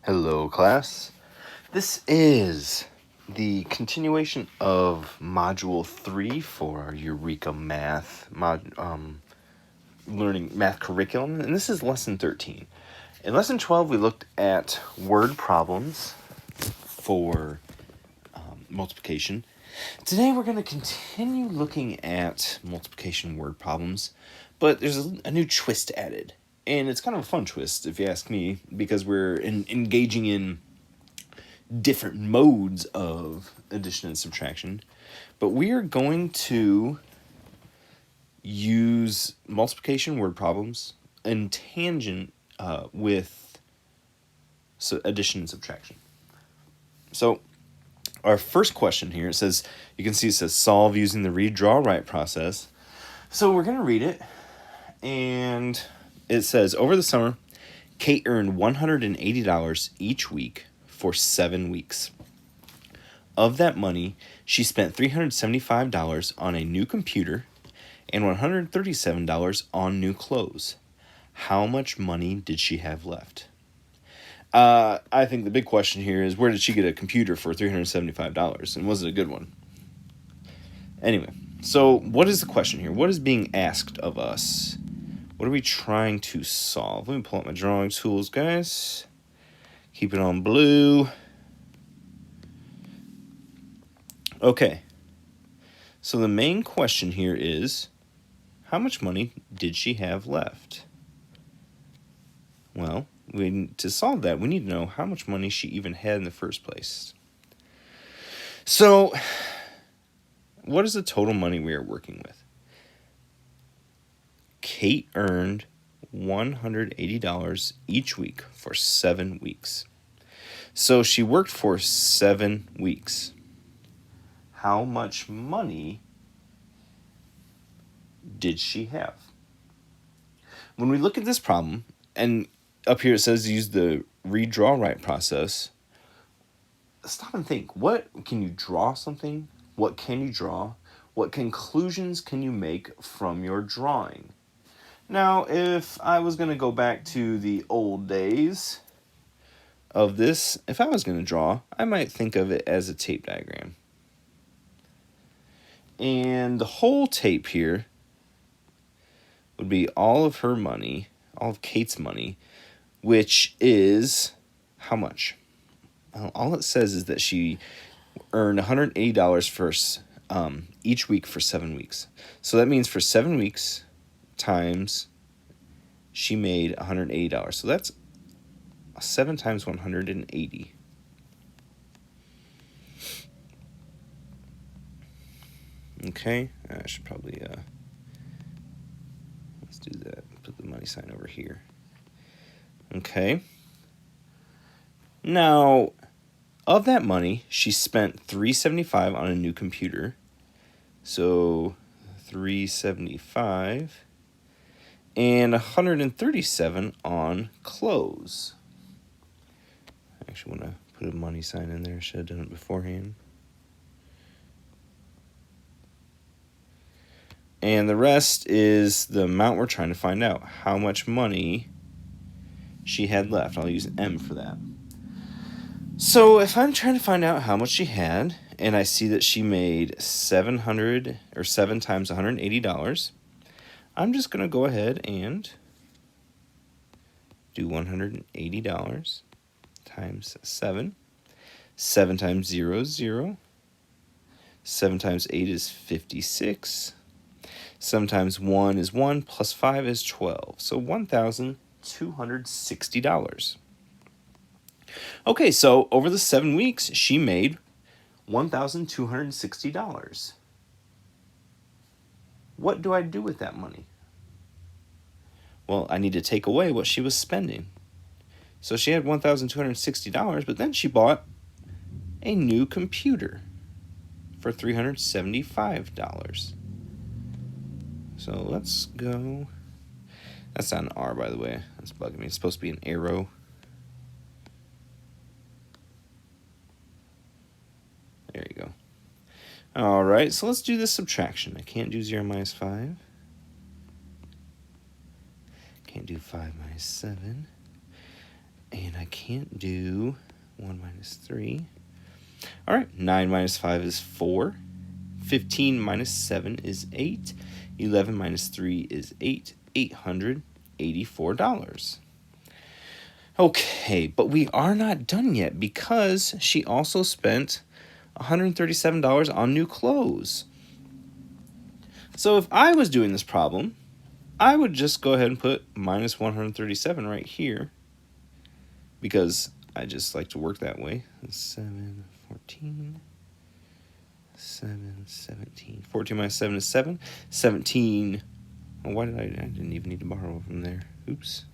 Hello, class. This is the continuation of Module 3 for our Eureka Math learning math curriculum, and this is Lesson 13. In Lesson 12, we looked at word problems for multiplication. Today, we're going to continue looking at multiplication word problems, but there's a new twist added. And it's kind of a fun twist, if you ask me, because we're engaging in different modes of addition and subtraction. But we are going to use multiplication word problems in tangent with addition and subtraction. So our first question here, it says, you can see it says solve using the redraw write process. So we're going to read it, and it says, over the summer, Kate earned $180 each week for 7 weeks. Of that money, she spent $375 on a new computer and $137 on new clothes. How much money did she have left? I think the big question here is, where did she get a computer for $375, and was it a good one? Anyway, so what is the question here? What is being asked of us? What are we trying to solve? Let me pull up my drawing tools, guys. Keep it on blue. Okay. So the main question here is, how much money did she have left? Well, to solve that, we need to know how much money she even had in the first place. So, what is the total money we are working with? Kate earned $180 each week for 7 weeks. So she worked for 7 weeks. How much money did she have? When we look at this problem, and up here it says use the redraw write process, stop and think. What can you draw something? What can you draw? What conclusions can you make from your drawing? Now, if I was going to go back to the old days of this, if I was going to draw, I might think of it as a tape diagram. And the whole tape here would be all of her money, all of Kate's money, which is how much? All it says is that she earned $180 for each week for 7 weeks. So that means for 7 weeks times she made $180. So that's 7 times 180. Okay, I should probably let's do that. Put the money sign over here. Okay. Now, of that money, she spent $375 on a new computer. So $375 and $137 on clothes. I actually want to put a money sign in there. Should have done it beforehand. And the rest is the amount we're trying to find out. How much money she had left. I'll use M for that. So if I'm trying to find out how much she had, and I see that she made 7 times $180, I'm just going to go ahead and do $180 times 7. 7 times 0 is 0. 7 times 8 is 56. 7 times 1 is 1, plus 5 is 12. So $1,260. Okay, so over the 7 weeks, she made $1,260. What do I do with that money? Well, I need to take away what she was spending. So she had $1,260, but then she bought a new computer for $375. So let's go. That's not an R, by the way. That's bugging me. It's supposed to be an arrow. There you go. All right, so let's do this subtraction. I can't do 0 minus 5. Can't do 5 minus 7. And I can't can't do 1 minus 3. All right, 9 minus 5 is 4. 15 minus 7 is 8. 11 minus 3 is 8. $884. Okay, but we are not done yet because she also spent $137 on new clothes. So if I was doing this problem, I would just go ahead and put minus 137 right here because I just like to work that way. 7, 14, 7, 17. 14 minus 7 is 7. 17. Oh, why did I didn't even need to borrow from there. Oops.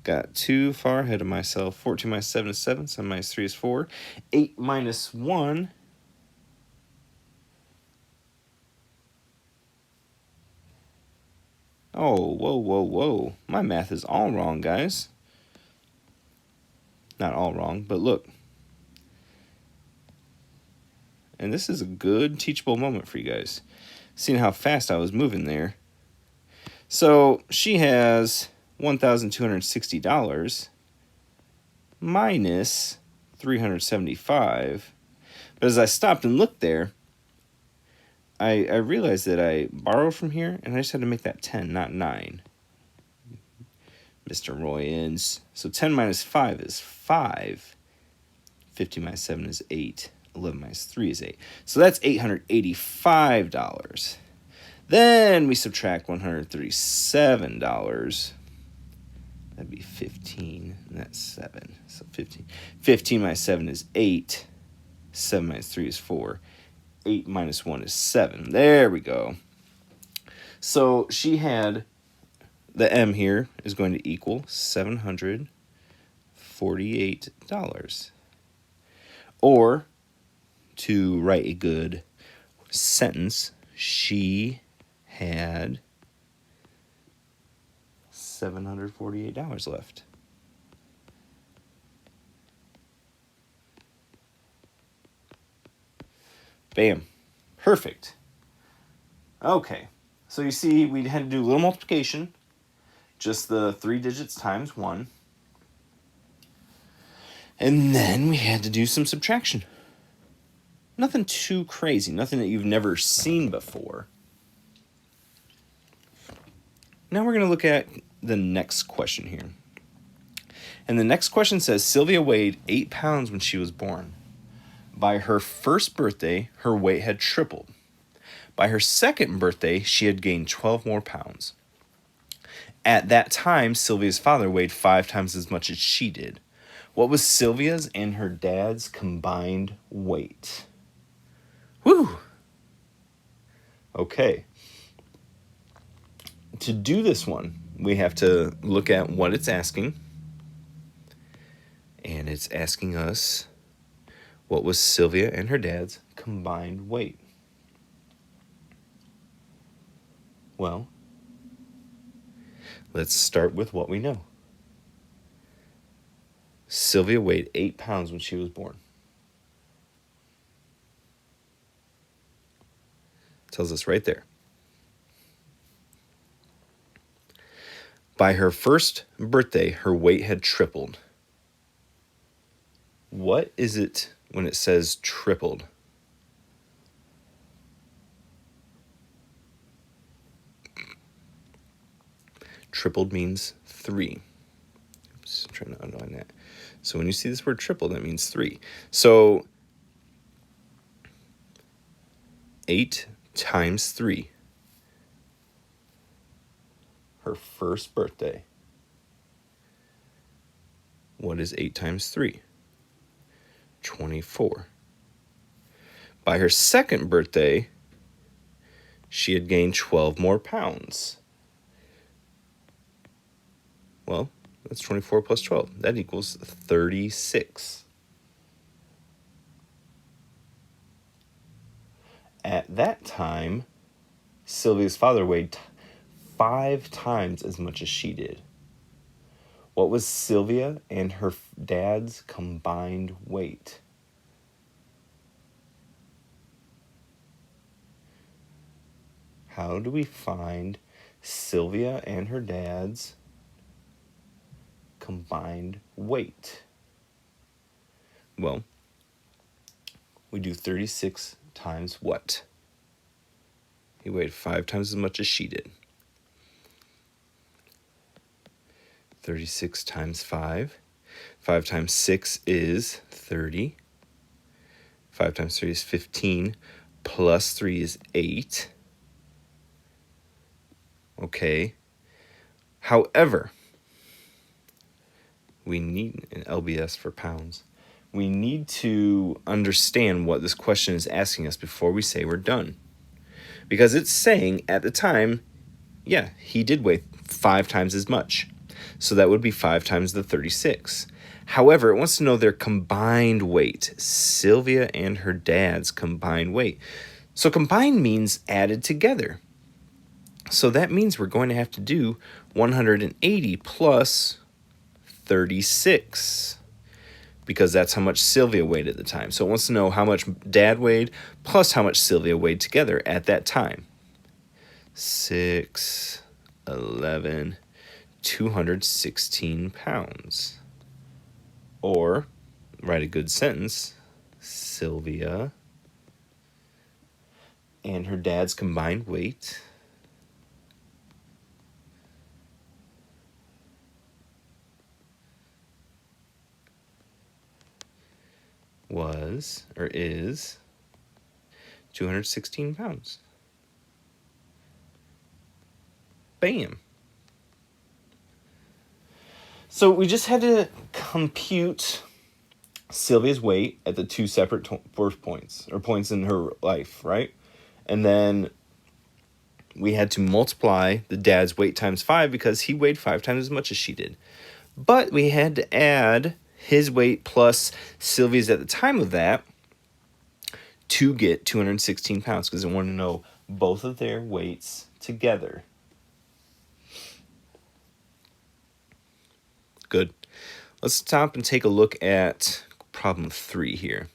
Got too far ahead of myself. 14 minus 7 is 7. 7 minus 3 is 4. 8 minus 1. Oh, whoa, whoa, whoa. My math is all wrong, guys. Not all wrong, but look. And this is a good teachable moment for you guys. Seeing how fast I was moving there. So she has $1,260 minus $375. But as I stopped and looked there, I realized that I borrowed from here, and I just had to make that 10, not 9. Mr. Royans. So 10 minus 5 is 5. 15 minus 7 is 8. 11 minus 3 is 8. So that's $885. Then we subtract $137. That'd be 15, and that's 7. So 15. 15 minus 7 is 8. 7 minus 3 is 4. 8 minus 1 is 7. There we go. So she had, the M here is going to equal $748. Or, to write a good sentence, she had $748 left. Bam. Perfect. Okay. So you see, we had to do a little multiplication. Just the 3 digits times 1. And then we had to do some subtraction. Nothing too crazy. Nothing that you've never seen before. Now we're going to look at the next question here. And the next question says, Sylvia weighed 8 pounds when she was born. By her first birthday, her weight had tripled. By her second birthday, she had gained 12 more pounds. At that time, Sylvia's father weighed 5 times as much as she did. What was Sylvia's and her dad's combined weight? Whew. Okay. To do this one, we have to look at what it's asking. And it's asking us, what was Sylvia and her dad's combined weight? Well, let's start with what we know. Sylvia weighed 8 pounds when she was born. Tells us right there. By her first birthday, her weight had tripled. What is it when it says tripled? Tripled means 3. Oops, I'm trying to underline that. So when you see this word triple, that means 3. So 8 times 3. Her first birthday. What is 8 times 3? 24. By her second birthday, she had gained 12 more pounds. Well, that's 24 plus 12. That equals 36. At that time, Sylvia's father weighed 5 times as much as she did. What was Sylvia and her dad's combined weight? How do we find Sylvia and her dad's combined weight? Well, we do 36 times what? He weighed 5 times as much as she did. 36 times 5. 5 times 6 is 30. 5 times 3 is 15. Plus 3 is 8. Okay. However, we need an LBS for pounds. We need to understand what this question is asking us before we say we're done. Because it's saying at the time, yeah, he did weigh 5 times as much. So that would be 5 times the 36. However, it wants to know their combined weight. Sylvia and her dad's combined weight. So combined means added together. So that means we're going to have to do 180 plus 36. Because that's how much Sylvia weighed at the time. So it wants to know how much Dad weighed plus how much Sylvia weighed together at that time. 6, 11, 216 pounds. Or, write a good sentence, Sylvia and her dad's combined weight was, or is, 216 pounds. Bam. So we just had to compute Sylvia's weight at the 2 separate birth points, or points in her life, right? And then we had to multiply the dad's weight times 5 because he weighed 5 times as much as she did. But we had to add his weight plus Sylvia's at the time of that to get 216 pounds because I want to know both of their weights together. Good. Let's stop and take a look at problem 3 here.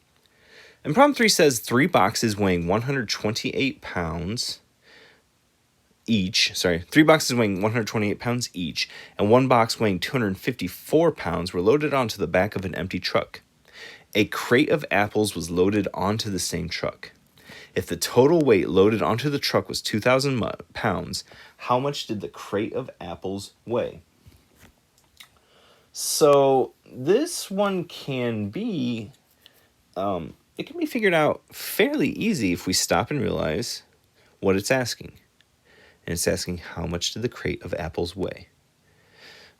And problem 3 says 3 boxes weighing 128 pounds each. 3 boxes weighing 128 pounds each and 1 box weighing 254 pounds were loaded onto the back of an empty truck. A crate of apples was loaded onto the same truck. If the total weight loaded onto the truck was 2,000 pounds, how much did the crate of apples weigh? So this one can be, it can be figured out fairly easy if we stop and realize what it's asking. And it's asking how much did the crate of apples weigh?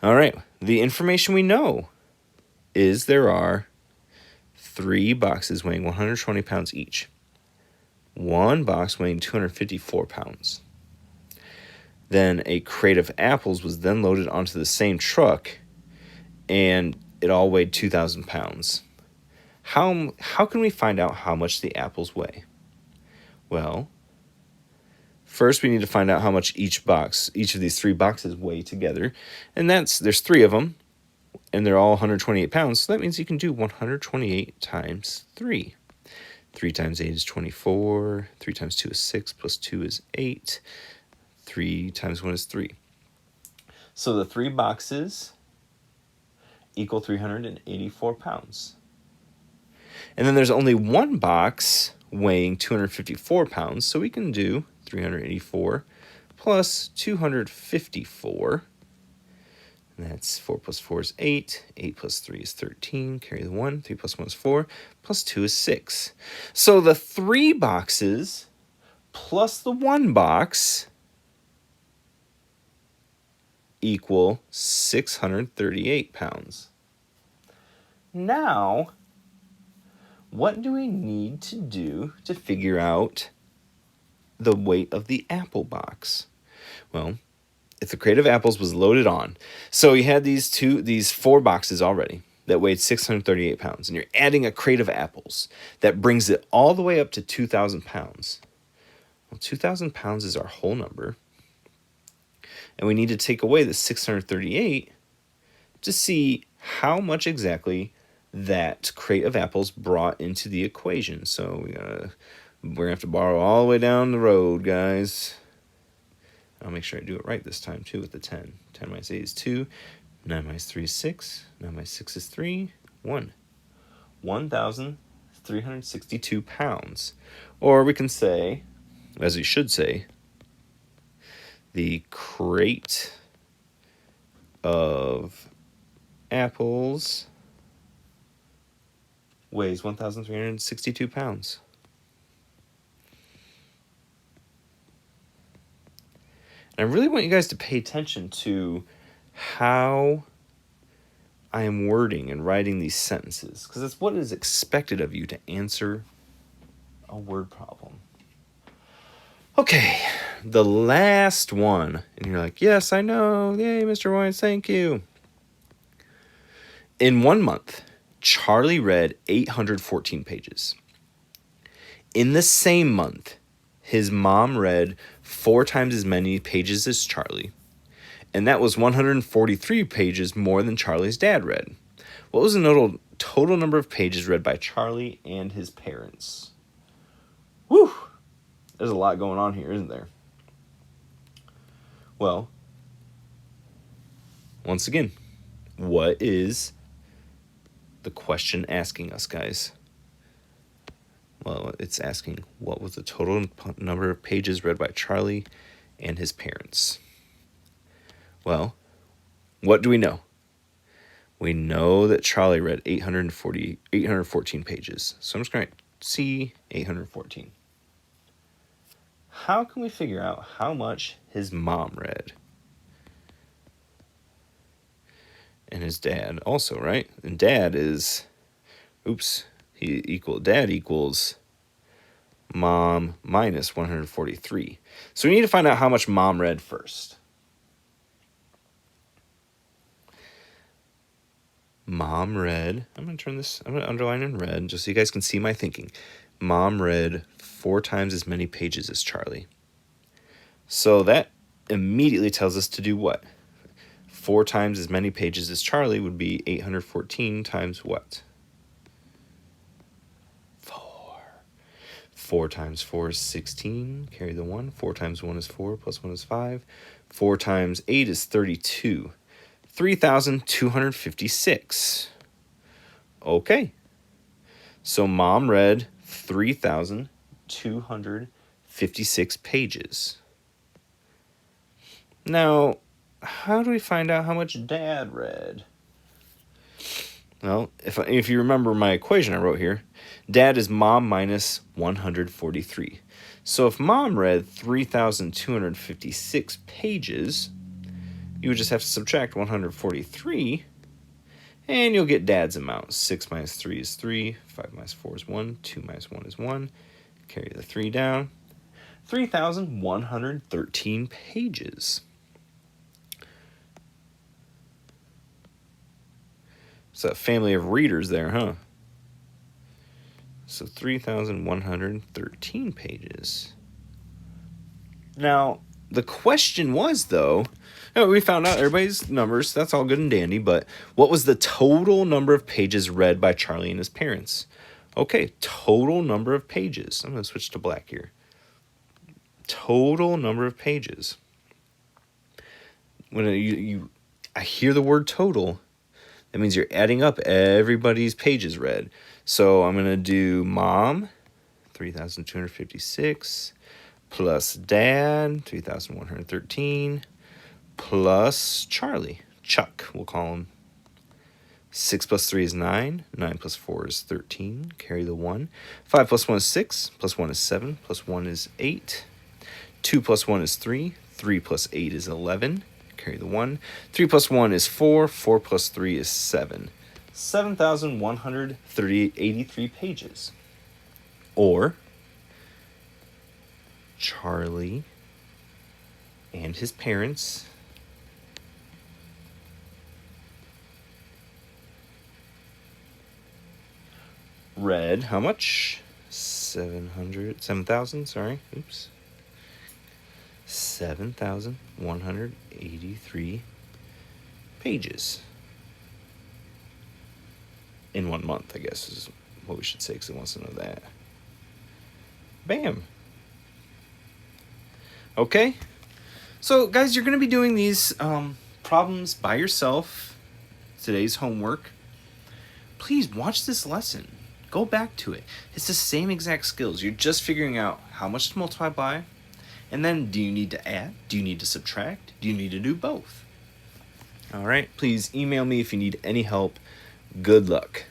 All right, the information we know is there are 3 boxes weighing 120 pounds each. 1 box weighing 254 pounds. Then a crate of apples was then loaded onto the same truck, and it all weighed 2,000 pounds. How can we find out how much the apples weigh? Well, first we need to find out how much each of these 3 boxes weigh together. And there's 3 of them, and they're all 128 pounds. So that means you can do 128 times 3. 3 times 8 is 24. 3 times 2 is 6, plus 2 is 8. 3 times 1 is 3. So the 3 boxes equal 384 pounds. And then there's only 1 box weighing 254 pounds, so we can do 384 plus 254. And that's 4 plus 4 is 8. 8 plus 3 is 13. Carry the 1. 3 plus 1 is 4. Plus 2 is 6. So the 3 boxes plus the 1 box equal 638 pounds. Now, what do we need to do to figure out the weight of the apple box? Well, if the crate of apples was loaded on, so you had these 4 boxes already that weighed 638 pounds, and you're adding a crate of apples, that brings it all the way up to 2,000 pounds. Well, 2,000 pounds is our whole number. And we need to take away the 638 to see how much exactly that crate of apples brought into the equation. So we're going to have to borrow all the way down the road, guys. I'll make sure I do it right this time, too, with the 10. 10 minus 8 is 2. 9 minus 3 is 6. 9 minus 6 is 3. 1. 1,362 pounds. Or we can say, as we should say, the crate of apples weighs 1,362 pounds. And I really want you guys to pay attention to how I am wording and writing these sentences, because that's what is expected of you to answer a word problem. Okay, the last one. And you're like, yes, I know. Yay, Mr. Wines, thank you. In 1 month, Charlie read 814 pages. In the same month, his mom read 4 times as many pages as Charlie. And that was 143 pages more than Charlie's dad read. What was the total number of pages read by Charlie and his parents? Whew! There's a lot going on here, isn't there? Well, once again, what is the question asking us, guys? Well, it's asking what was the total number of pages read by Charlie and his parents. Well, what do we know? We know that Charlie read 814 pages. So I'm just going to see 814. How can we figure out how much his mom read? And his dad also, right? And dad is, dad equals mom minus 143. So we need to find out how much mom read first. Mom read, I'm going to underline in red just so you guys can see my thinking. Mom read 4 times as many pages as Charlie. So that immediately tells us to do what? 4 times as many pages as Charlie would be 814 times what? 4. 4 times 4 is 16. Carry the 1. 4 times 1 is 4. Plus 1 is 5. 4 times 8 is 32. 3,256. Okay. So mom read 3,256 pages. Now, how do we find out how much dad read? Well, if you remember my equation I wrote here, dad is mom minus 143. So if mom read 3,256 pages, you would just have to subtract 143, and you'll get dad's amount. 6 minus 3 is 3, 5 minus 4 is 1, 2 minus 1 is 1. Carry the 3 down. 3,113 pages. It's a family of readers there, huh? So 3,113 pages. Now, the question was, though, we found out everybody's numbers. That's all good and dandy. But what was the total number of pages read by Charlie and his parents? Okay, total number of pages. I'm going to switch to black here. Total number of pages. When I hear the word total, that means you're adding up everybody's pages read. So I'm going to do mom, 3,256, plus dad, 3,113, plus Charlie, Chuck, we'll call him. 6 plus 3 is 9. 9 plus 4 is 13. Carry the 1. 5 plus 1 is 6. Plus 1 is 7. Plus 1 is 8. 2 plus 1 is 3. 3 plus 8 is 11. Carry the 1. 3 plus 1 is 4. 4 plus 3 is 7. 7,183 pages. Or Charlie and his parents read how much? 7,000, sorry. Oops. 7,183 pages. In 1 month, I guess, is what we should say, because it wants to know that. Bam. Okay. So, guys, you're going to be doing these problems by yourself. Today's homework. please watch this lesson. Go back to it. It's the same exact skills. You're just figuring out how much to multiply by, and then do you need to add? Do you need to subtract? Do you need to do both? All right, please email me if you need any help. Good luck.